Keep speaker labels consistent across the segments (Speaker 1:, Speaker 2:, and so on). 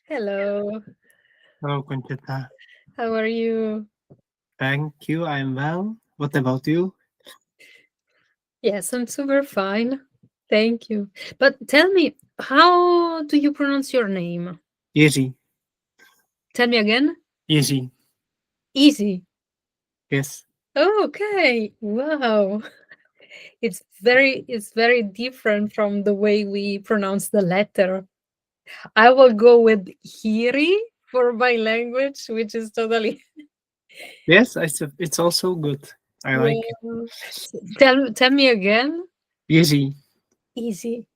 Speaker 1: Hello,
Speaker 2: Hello, Concetta.
Speaker 1: how are you?
Speaker 2: Thank you. I'm well. What about you?
Speaker 1: Yes, I'm super fine. Thank you. But tell me, how do you pronounce your name?
Speaker 2: Easy.
Speaker 1: Tell me again.
Speaker 2: Easy.
Speaker 1: Easy.
Speaker 2: Yes.
Speaker 1: Oh, okay. Wow. It's very different from the way we pronounce the letter. I will go with Hiri for my language, which is totally
Speaker 2: Yes, it's also good. I like it.
Speaker 1: yeah. Tell me again.
Speaker 2: Easy.
Speaker 1: Easy.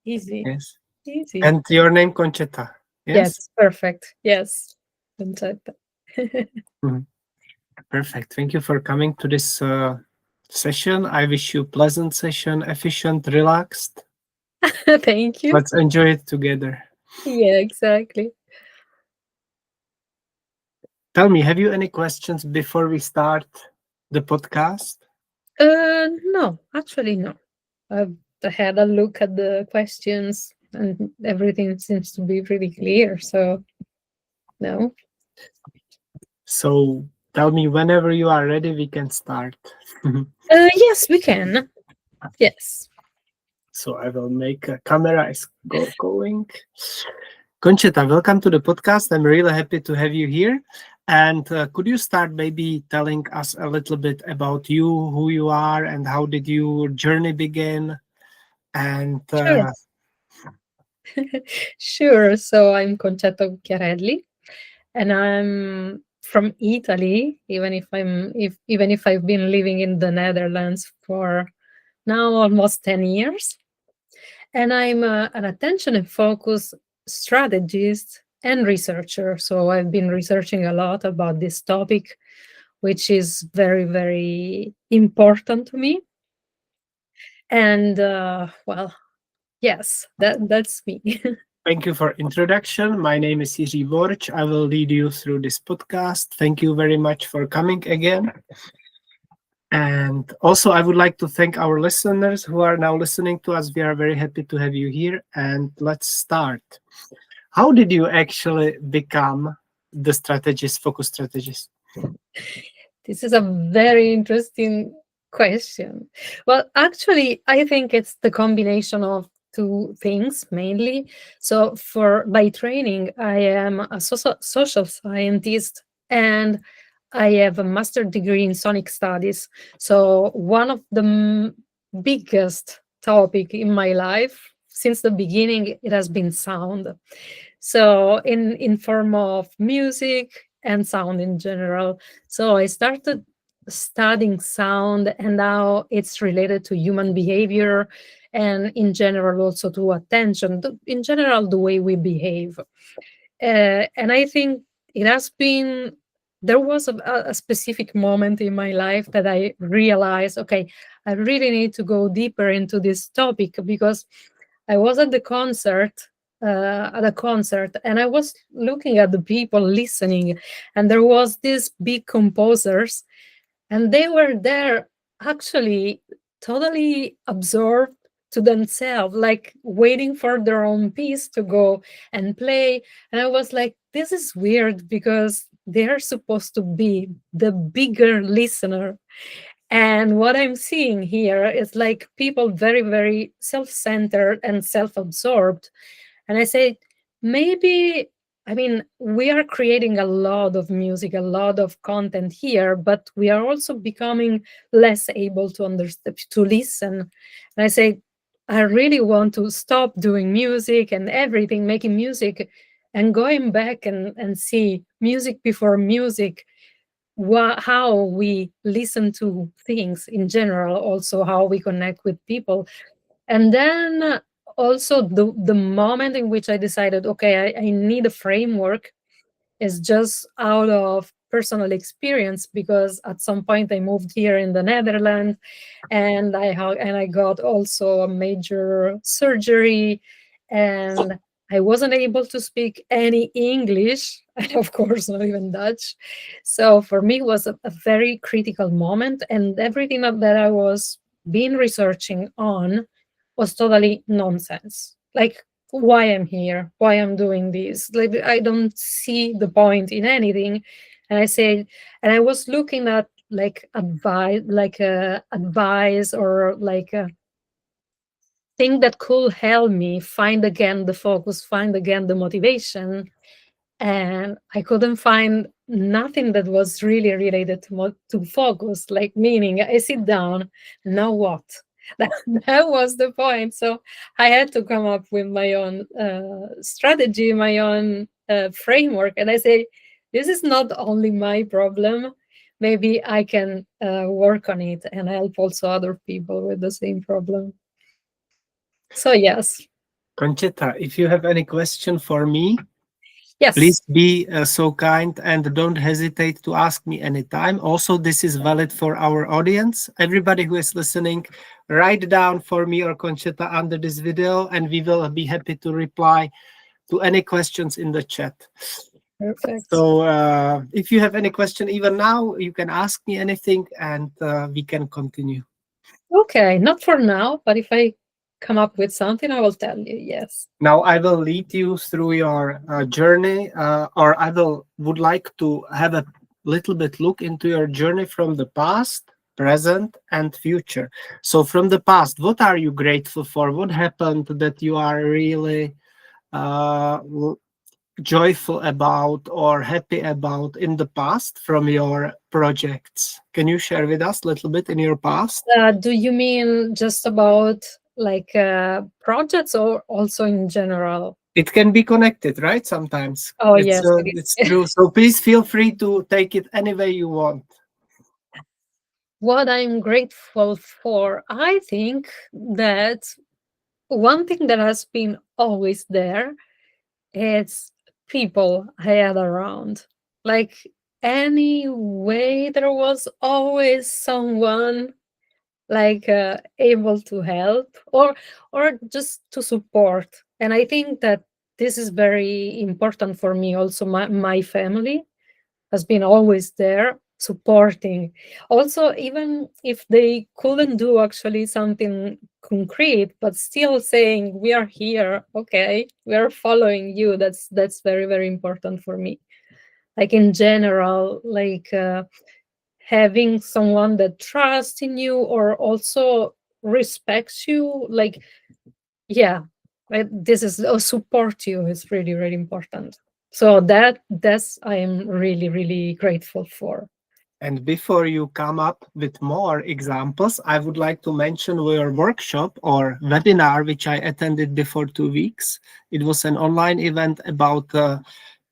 Speaker 1: Easy.
Speaker 2: Yes.
Speaker 1: Easy.
Speaker 2: And your name, Concetta. Yes?
Speaker 1: Yes, perfect. Yes. Concetta.
Speaker 2: Mhm. Perfect. Thank you for coming to this session. I wish you pleasant session, efficient, relaxed.
Speaker 1: Thank you.
Speaker 2: Let's enjoy it together.
Speaker 1: Yeah, exactly.
Speaker 2: Tell me, have you any questions before we start the podcast?
Speaker 1: No, actually, no. I've had a look at the questions and everything seems to be pretty clear. So, no.
Speaker 2: So tell me whenever you are ready, we can start.
Speaker 1: Yes, we can. Yes.
Speaker 2: So I will make a camera is going. Conchita, welcome to the podcast. I'm really happy to have you here. And could you start maybe telling us a little bit about you, who you are, and how did your journey begin? And
Speaker 1: Sure. Sure. So, I'm Concetta Cucchiarelli and I'm from Italy, even if I've been living in the Netherlands for now almost 10 years. And I'm an attention and focus strategist and researcher. So I've been researching a lot about this topic, which is very, very important to me. And well, yes, that's me.
Speaker 2: thank you for introduction. My name is Jiří Borč. I will lead you through this podcast. Thank you very much for coming again. And also, I would like to thank our listeners who are now listening to us. We are very happy to have you here. And let's start. How did you actually become the strategist, focus strategist?
Speaker 1: This is a very interesting question. Well, actually, I think it's the combination of two things mainly. So, for by training, I am a social scientist and I have a master degree in sonic studies. So, one of the biggest topic in my life since the beginning it has been sound. So, in form of music and sound in general. So I started studying sound and now it's related to human behavior and in general also to attention, in general, the way we behave. And I think it has been, there was a specific moment in my life that I realized, okay, I really need to go deeper into this topic because I was at a concert and I was looking at the people listening, and there was these big composers, and they were there actually totally absorbed to themselves, like waiting for their own piece to go and play. And I was like, this is weird because they're supposed to be the bigger listener, and what I'm seeing here is like people very, very self centered and self absorbed. And I say, maybe, I mean, we are creating a lot of music, a lot of content here, but we are also becoming less able to understand, to listen. And I say, I really want to stop doing music and everything, making music, and going back and see music before music, how we listen to things in general, also how we connect with people. And then also the moment in which I decided, okay, I need a framework is just out of personal experience, because at some point I moved here in the Netherlands and I got also a major surgery, and I wasn't able to speak any English, and of course not even Dutch. So for me it was a very critical moment, and everything that I was been researching on was totally nonsense. Like why I'm here, why I'm doing this. Like I don't see the point in anything. And I say, and I was looking at like advice, like advice or like a thing that could help me find again the focus, find again the motivation. And I couldn't find nothing that was really related to to focus. Like meaning, I sit down, now what? That was the point. So I had to come up with my own strategy, my own framework, and I say, this is not only my problem. Maybe I can work on it and help also other people with the same problem. So yes,
Speaker 2: Concetta, if you have any question for me,
Speaker 1: yes.
Speaker 2: please be so kind and don't hesitate to ask me anytime. Also, this is valid for our audience. Everybody who is listening, write down for me or Concetta under this video, and we will be happy to reply to any questions in the chat.
Speaker 1: Perfect.
Speaker 2: So, if you have any question, even now, you can ask me anything, and we can continue.
Speaker 1: Okay, not for now, but if I come up with something, I will tell you. Yes.
Speaker 2: Now I will lead you through your journey, or I will would like to have a little bit look into your journey from the past, present, and future. So from the past, what are you grateful for? What happened that you are really uh, joyful about or happy about in the past from your projects? Can you share with us a little bit in your past?
Speaker 1: Do you mean just about like projects or also in general?
Speaker 2: It can be connected, right? Sometimes
Speaker 1: Oh, yes, it
Speaker 2: it's
Speaker 1: is.
Speaker 2: true. So please feel free to take it any way you want.
Speaker 1: What I'm grateful for, I think that one thing that has been always there is people I had around. Like any way, there was always someone like able to help or just to support. And I think that this is very important for me. Also, my family has been always there supporting, also even if they couldn't do actually something concrete, but still saying we are here, okay, we are following you. That's very, very important for me. Like in general, like having someone that trusts in you or also respects you, like, yeah, right, this is support you is really, really important. So that's I am really, really grateful for.
Speaker 2: And before you come up with more examples, I would like to mention your workshop or webinar, which I attended before 2 weeks. It was an online event about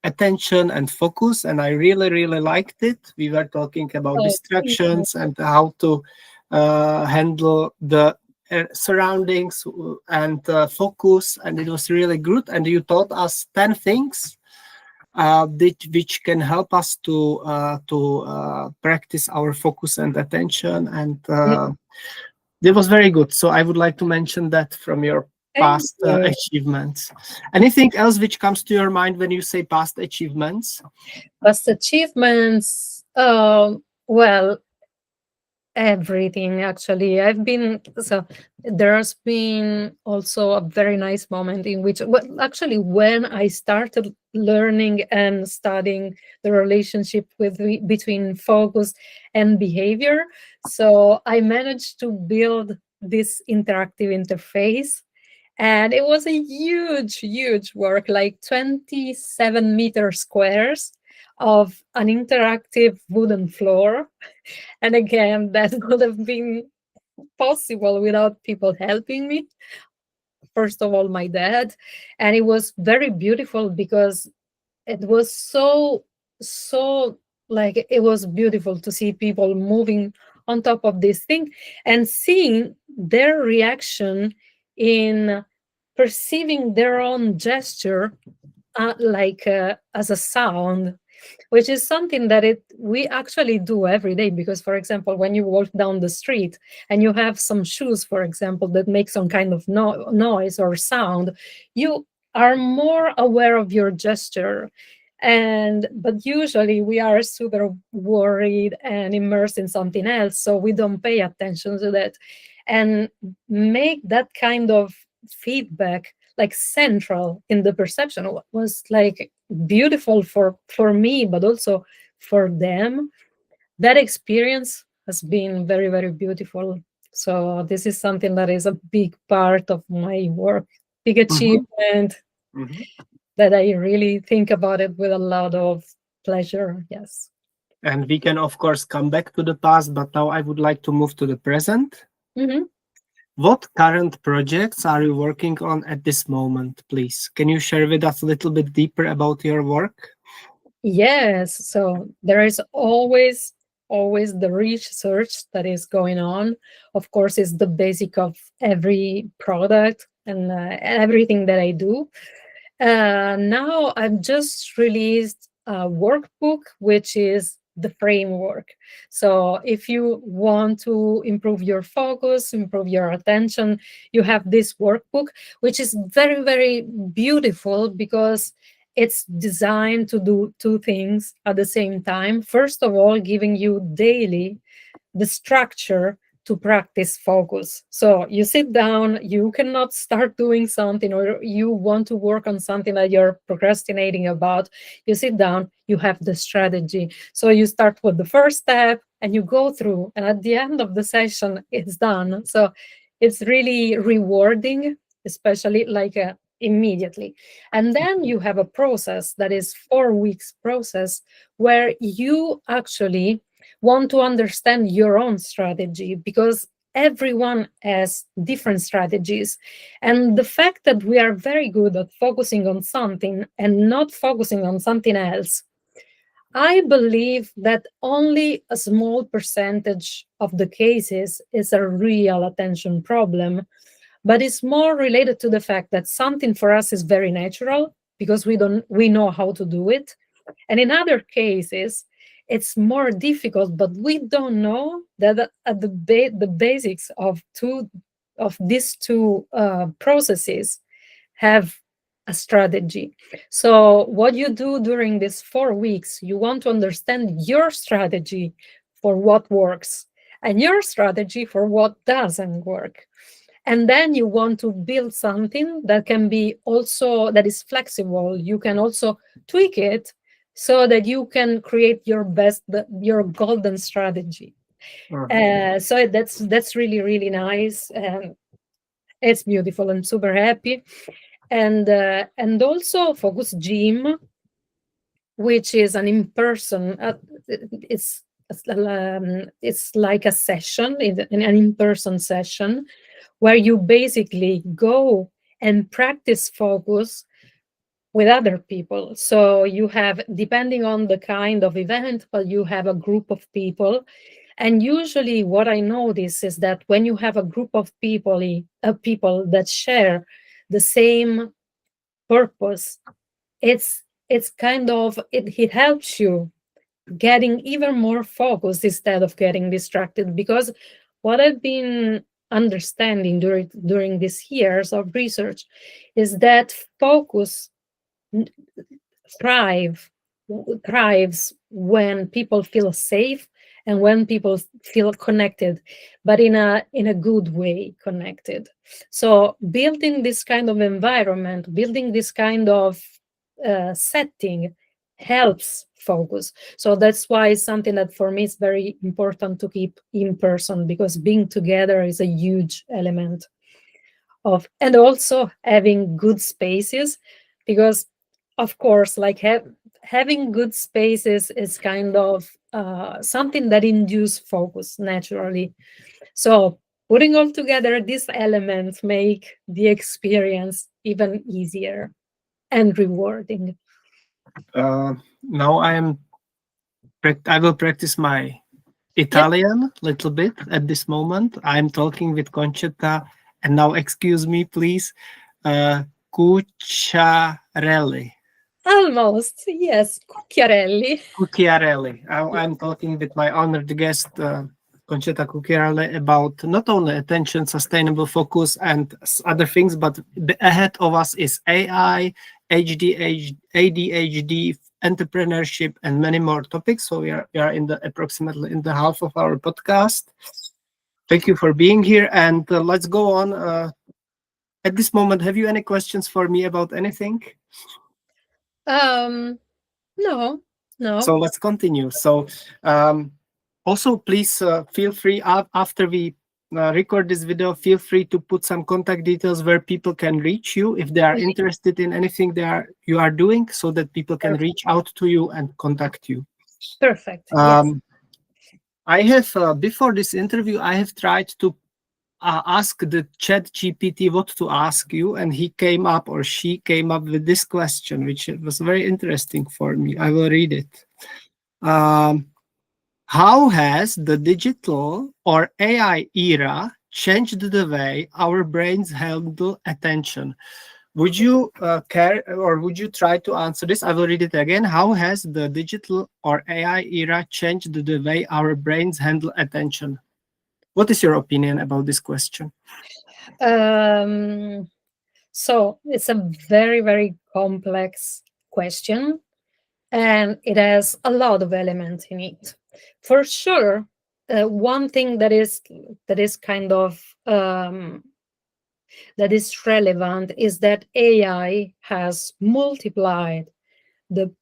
Speaker 2: attention and focus, and I really, really liked it. We were talking about
Speaker 1: Oh, thank you.
Speaker 2: distractions and how to handle the surroundings and focus, and it was really good. And you taught us 10 things which can help us to practice our focus and attention, and
Speaker 1: Yeah,
Speaker 2: it was very good. So I would like to mention that from your
Speaker 1: thank
Speaker 2: past
Speaker 1: you.
Speaker 2: achievements. Anything else which comes to your mind when you say past achievements?
Speaker 1: Past achievements, well, everything actually. I've been so there's been also a very nice moment in which, well, actually when I started learning and studying the relationship between focus and behavior. So I managed to build this interactive interface, and it was a huge, huge work, like 27-meter squares of an interactive wooden floor. And again, that would have been possible without people helping me. First of all, my dad. And it was very beautiful because it was so like it was beautiful to see people moving on top of this thing and seeing their reaction in perceiving their own gesture like as a sound, which is something that it we actually do every day. Because for example, when you walk down the street and you have some shoes, for example, that make some kind of noise or sound, you are more aware of your gesture. And but usually we are super worried and immersed in something else, so we don't pay attention to that. And make that kind of feedback like central in the perception. It was like beautiful for me, but also for them. That experience has been very, very beautiful. So this is something that is a big part of my work, big
Speaker 2: Mhm,
Speaker 1: achievement
Speaker 2: mhm.
Speaker 1: that I really think about it with a lot of pleasure. Yes.
Speaker 2: And we can, of course, come back to the past, but now I would like to move to the present.
Speaker 1: Mhm.
Speaker 2: What current projects are you working on at this moment, please? Can you share with us a little bit deeper about your work?
Speaker 1: Yes. So there is always the research that is going on. Of course, is the basic of every product and everything that I do. Now I've just released a workbook, which is the framework. So if you want to improve your focus, improve your attention, you have this workbook, which is very, very beautiful because it's designed to do two things at the same time. First of all, giving you daily the structure to practice focus. So you sit down, you cannot start doing something, or you want to work on something that you're procrastinating about. You sit down, you have the strategy. So you start with the first step and you go through, and at the end of the session, it's done. So it's really rewarding, especially like immediately. And then you have a process that is 4 weeks process where you actually want to understand your own strategy, because everyone has different strategies. And the fact that we are very good at focusing on something and not focusing on something else, I believe that only a small percentage of the cases is a real attention problem, but it's more related to the fact that something for us is very natural because we know how to do it, and in other cases, it's more difficult, but we don't know that at the basics of these two processes have a strategy. So what you do during these 4 weeks, you want to understand your strategy for what works and your strategy for what doesn't work. And then you want to build something that can be also that is flexible. You can also tweak it so that you can create your best, your golden strategy.
Speaker 2: Mhm.
Speaker 1: So that's really, really nice, and it's beautiful. I'm super happy. And also Focus Gym, which is an in-person, it's it's like a session, an in-person session where you basically go and practice focus with other people. So you have, depending on the kind of event, but you have a group of people. And usually what I notice is that when you have a group of people that share the same purpose, it's kind of it helps you getting even more focused instead of getting distracted. Because what I've been understanding during these years of research is that focus n- thrive thrives when people feel safe and when people feel connected, but in a good way connected. So building this kind of environment, building this kind of setting helps focus. So that's why it's something that for me is very important to keep in person, because being together is a huge element of, and also having good spaces, because of course like having good spaces is kind of something that induce focus naturally. So putting all together these elements make the experience even easier and rewarding.
Speaker 2: Now I will practice my
Speaker 1: Yep.
Speaker 2: Italian little bit at this moment. I'm talking with Concetta, and now excuse me, please. Uh, Cucciarelli.
Speaker 1: Almost, yes. Cucchiarelli.
Speaker 2: Cucchiarelli. I'm talking with my honored guest, Concetta Cucchiarelli, about not only attention, sustainable focus, and other things, but ahead of us is AI, ADHD, entrepreneurship, and many more topics. So we are in the approximately in the half of our podcast. Thank you for being here, and let's go on. At this moment, have you any questions for me about anything?
Speaker 1: Um, no, no.
Speaker 2: So let's continue. So um, also, please feel free after we record this video, feel free to put some contact details where people can reach you if they are
Speaker 1: Mhm.
Speaker 2: interested in anything you are doing, so that people can
Speaker 1: Perfect.
Speaker 2: reach out to you and contact you.
Speaker 1: Perfect. Yes.
Speaker 2: Um, I have before this interview, I have tried to ask the chat GPT what to ask you, and he came up or she came up with this question, which was very interesting for me. I will read it. Um, how has the digital or AI era changed the way our brains handle attention? Would you care or would you try to answer this? I will read it again. How has the digital or AI era changed the way our brains handle attention? What is your opinion about this question?
Speaker 1: Um, so it's a very, very complex question, and it has a lot of elements in it. For sure, one thing that is kind of that is relevant is that AI has multiplied the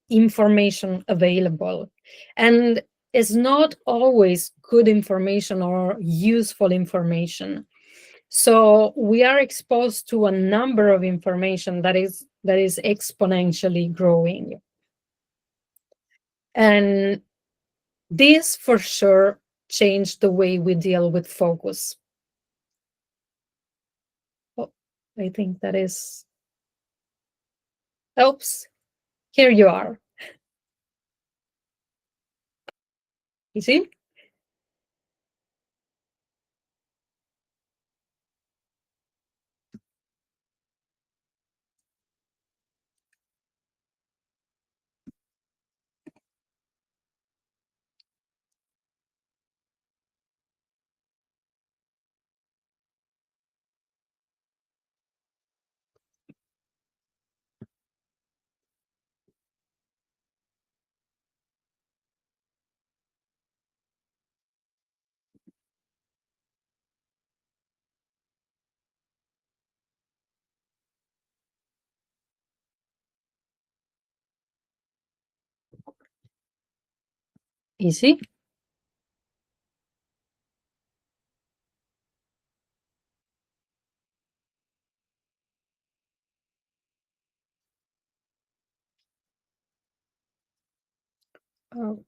Speaker 1: information available, and is not always good information or useful information. So we are exposed to a number of information that is exponentially growing, and this for sure changed the way we deal with focus. Oh, I think that is. Oops, here you are. You see? You see? Oh,